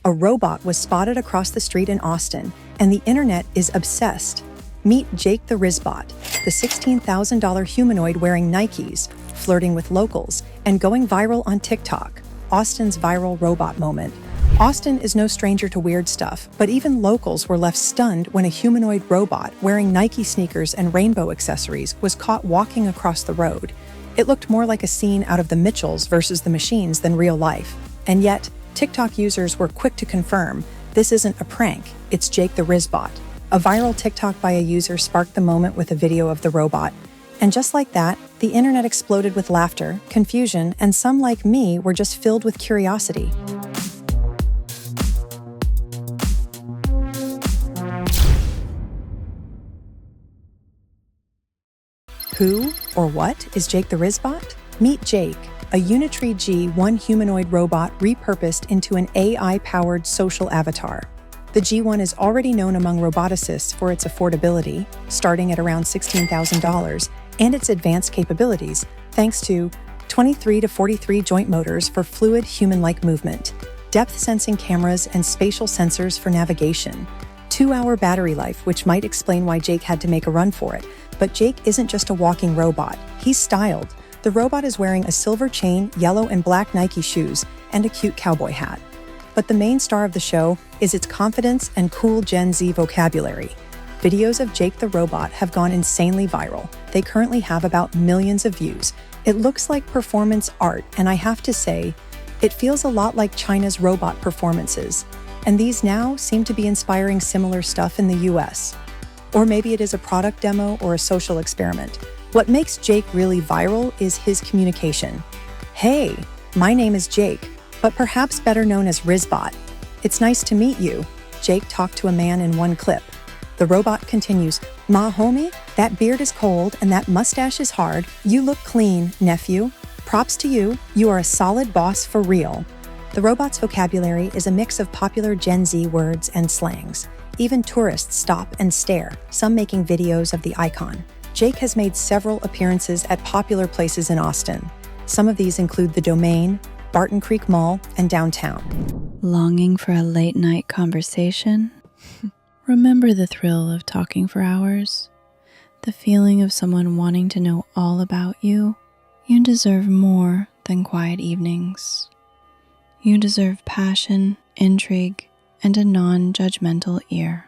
A robot was spotted across the street in Austin, and the internet is obsessed. Meet Jake the Rizzbot, the $16,000 humanoid wearing Nikes, flirting with locals, and going viral on TikTok. Austin's viral robot moment. Austin is no stranger to weird stuff, but even locals were left stunned when a humanoid robot wearing Nike sneakers and rainbow accessories was caught walking across the road. It looked more like a scene out of the Mitchells versus the Machines than real life. And yet, TikTok users were quick to confirm this isn't a prank, it's Jake the Rizzbot. A viral TikTok by a user sparked the moment with a video of the robot. And just like that, the internet exploded with laughter, confusion, and some like me were just filled with curiosity. Who or what is Jake the Rizzbot? Meet Jake, a Unitree G1 humanoid robot repurposed into an AI-powered social avatar. The G1 is already known among roboticists for its affordability, starting at around $16,000, and its advanced capabilities, thanks to 23 to 43 joint motors for fluid human-like movement, depth-sensing cameras and spatial sensors for navigation, 2-hour battery life, which might explain why Jake had to make a run for it. But Jake isn't just a walking robot, he's styled. The robot is wearing a silver chain, yellow and black Nike shoes, and a cute cowboy hat. But the main star of the show is its confidence and cool Gen Z vocabulary. Videos of Jake the robot have gone insanely viral. They currently have about millions of views. It looks like performance art, and I have to say, it feels a lot like China's robot performances. And these now seem to be inspiring similar stuff in the US. Or maybe it is a product demo or a social experiment. What makes Jake really viral is his communication. Hey, my name is Jake, but perhaps better known as Rizzbot. It's nice to meet you, Jake talked to a man in one clip. The robot continues, "Ma homie, that beard is cold and that mustache is hard. You look clean, nephew. Props to you, you are a solid boss for real." The robot's vocabulary is a mix of popular Gen Z words and slangs. Even tourists stop and stare, some making videos of the icon. Jake has made several appearances at popular places in Austin. Some of these include the Domain, Barton Creek Mall, and downtown. Longing for a late-night conversation? Remember the thrill of talking for hours? The feeling of someone wanting to know all about you? You deserve more than quiet evenings. You deserve passion, intrigue, and a non-judgmental ear.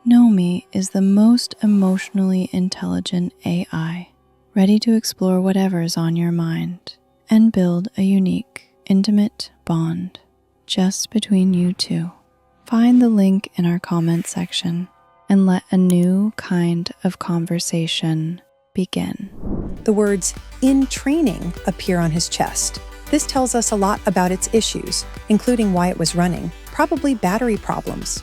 Nomi is the most emotionally intelligent AI, ready to explore whatever is on your mind and build a unique, intimate bond just between you two. Find the link in our comment section and let a new kind of conversation begin. The words "in training" appear on his chest. This tells us a lot about its issues, including why it was running, probably battery problems.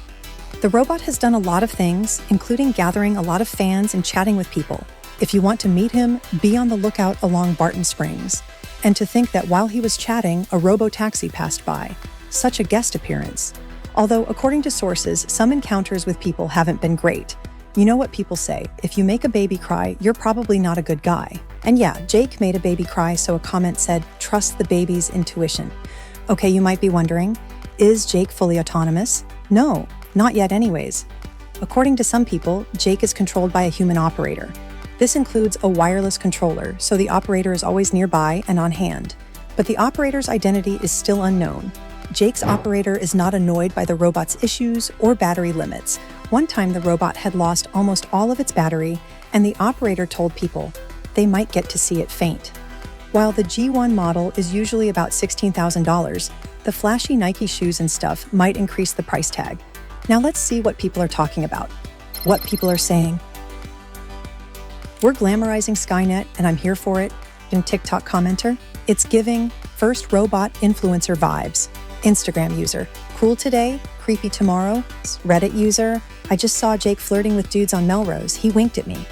The robot has done a lot of things, including gathering a lot of fans and chatting with people. If you want to meet him, be on the lookout along Barton Springs. And to think that while he was chatting, a robo-taxi passed by. Such a guest appearance. Although, according to sources, some encounters with people haven't been great. You know what people say, if you make a baby cry, you're probably not a good guy. And yeah, Jake made a baby cry, so a comment said, "Trust the baby's intuition." Okay, you might be wondering, is Jake fully autonomous? No, not yet anyways. According to some people, Jake is controlled by a human operator. This includes a wireless controller, so the operator is always nearby and on hand. But the operator's identity is still unknown. Jake's operator is not annoyed by the robot's issues or battery limits. One time the robot had lost almost all of its battery, and the operator told people they might get to see it faint. While the G1 model is usually about $16,000, the flashy Nike shoes and stuff might increase the price tag. Now let's see what people are talking about. What people are saying. "We're glamorizing Skynet and I'm here for it," in TikTok commenter. It's giving first robot influencer vibes. Instagram user, "Cool today, creepy tomorrow." Reddit user, "I just saw Jake flirting with dudes on Melrose. He winked at me."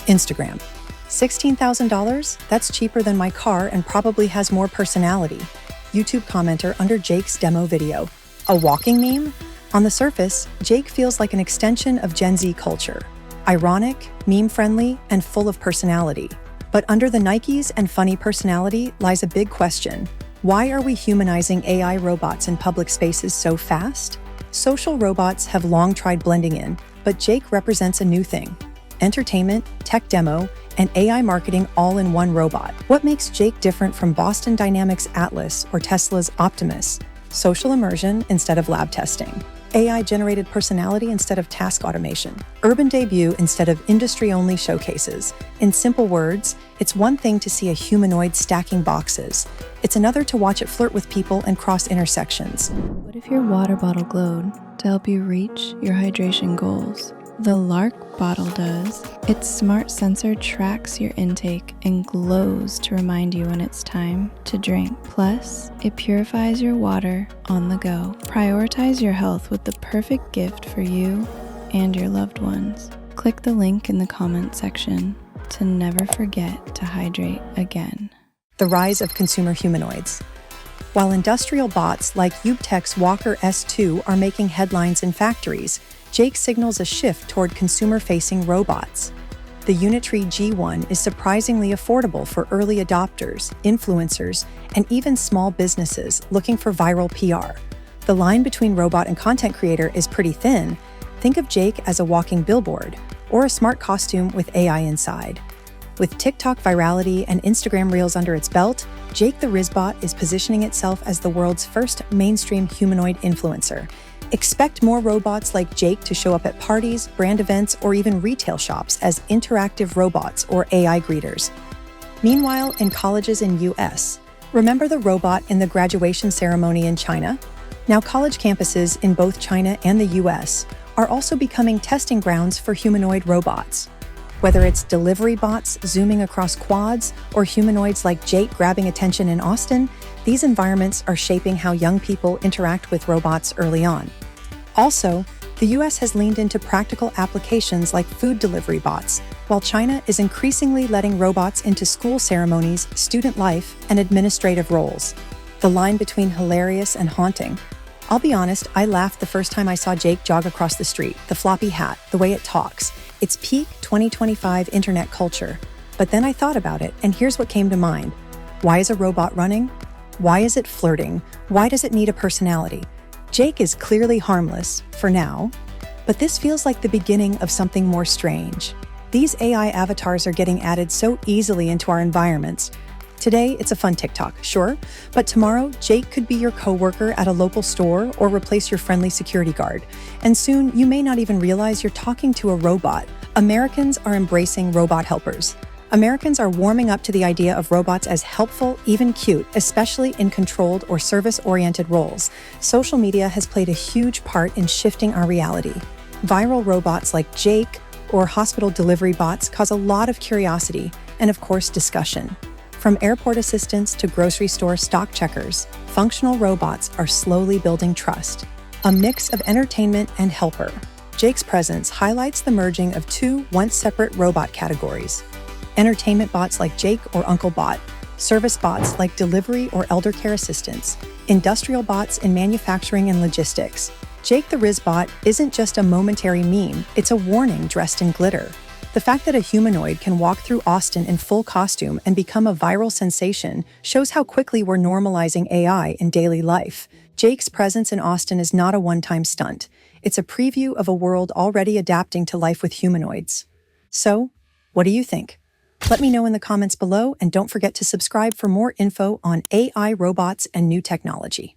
Instagram, $16,000? That's cheaper than my car and probably has more personality. YouTube commenter under Jake's demo video, "A walking meme?" On the surface, Jake feels like an extension of Gen Z culture. Ironic, meme-friendly, and full of personality. But under the Nikes and funny personality lies a big question. Why are we humanizing AI robots in public spaces so fast? Social robots have long tried blending in, but Jake represents a new thing. Entertainment, tech demo, and AI marketing all in one robot. What makes Jake different from Boston Dynamics' Atlas or Tesla's Optimus? Social immersion instead of lab testing. AI-generated personality instead of task automation. Urban debut instead of industry-only showcases. In simple words, it's one thing to see a humanoid stacking boxes. It's another to watch it flirt with people and cross intersections. What if your water bottle glowed to help you reach your hydration goals? The Lark bottle does. Its smart sensor tracks your intake and glows to remind you when it's time to drink. Plus, it purifies your water on the go. Prioritize your health with the perfect gift for you and your loved ones. Click the link in the comment section to never forget to hydrate again. The rise of consumer humanoids. While industrial bots like Ubtech's Walker S2 are making headlines in factories, Jake signals a shift toward consumer-facing robots. The Unitree G1 is surprisingly affordable for early adopters, influencers, and even small businesses looking for viral PR. The line between robot and content creator is pretty thin. Think of Jake as a walking billboard, or a smart costume with AI inside. With TikTok virality and Instagram Reels under its belt, Jake the Rizzbot is positioning itself as the world's first mainstream humanoid influencer. Expect more robots like Jake to show up at parties, brand events, or even retail shops as interactive robots or AI greeters. Meanwhile, in colleges in US, remember the robot in the graduation ceremony in China? Now college campuses in both China and the US are also becoming testing grounds for humanoid robots. Whether it's delivery bots zooming across quads or humanoids like Jake grabbing attention in Austin, these environments are shaping how young people interact with robots early on. Also, the US has leaned into practical applications like food delivery bots, while China is increasingly letting robots into school ceremonies, student life, and administrative roles. The line between hilarious and haunting. I'll be honest, I laughed the first time I saw Jake jog across the street, the floppy hat, the way it talks. It's peak 2025 internet culture. But then I thought about it, and here's what came to mind. Why is a robot running? Why is it flirting? Why does it need a personality? Jake is clearly harmless, for now, but this feels like the beginning of something more strange. These AI avatars are getting added so easily into our environments. Today, it's a fun TikTok, sure, but tomorrow, Jake could be your coworker at a local store or replace your friendly security guard. And soon, you may not even realize you're talking to a robot. Americans are embracing robot helpers. Americans are warming up to the idea of robots as helpful, even cute, especially in controlled or service-oriented roles. Social media has played a huge part in shifting our reality. Viral robots like Jake or hospital delivery bots cause a lot of curiosity and, of course, discussion. From airport assistants to grocery store stock checkers, functional robots are slowly building trust. A mix of entertainment and helper. Jake's presence highlights the merging of two once-separate robot categories. Entertainment bots like Jake or Uncle Bot, service bots like delivery or elder care assistants, industrial bots in manufacturing and logistics. Jake the Rizzbot isn't just a momentary meme, it's a warning dressed in glitter. The fact that a humanoid can walk through Austin in full costume and become a viral sensation shows how quickly we're normalizing AI in daily life. Jake's presence in Austin is not a one-time stunt. It's a preview of a world already adapting to life with humanoids. So, what do you think? Let me know in the comments below, and don't forget to subscribe for more info on AI, robots, and new technology.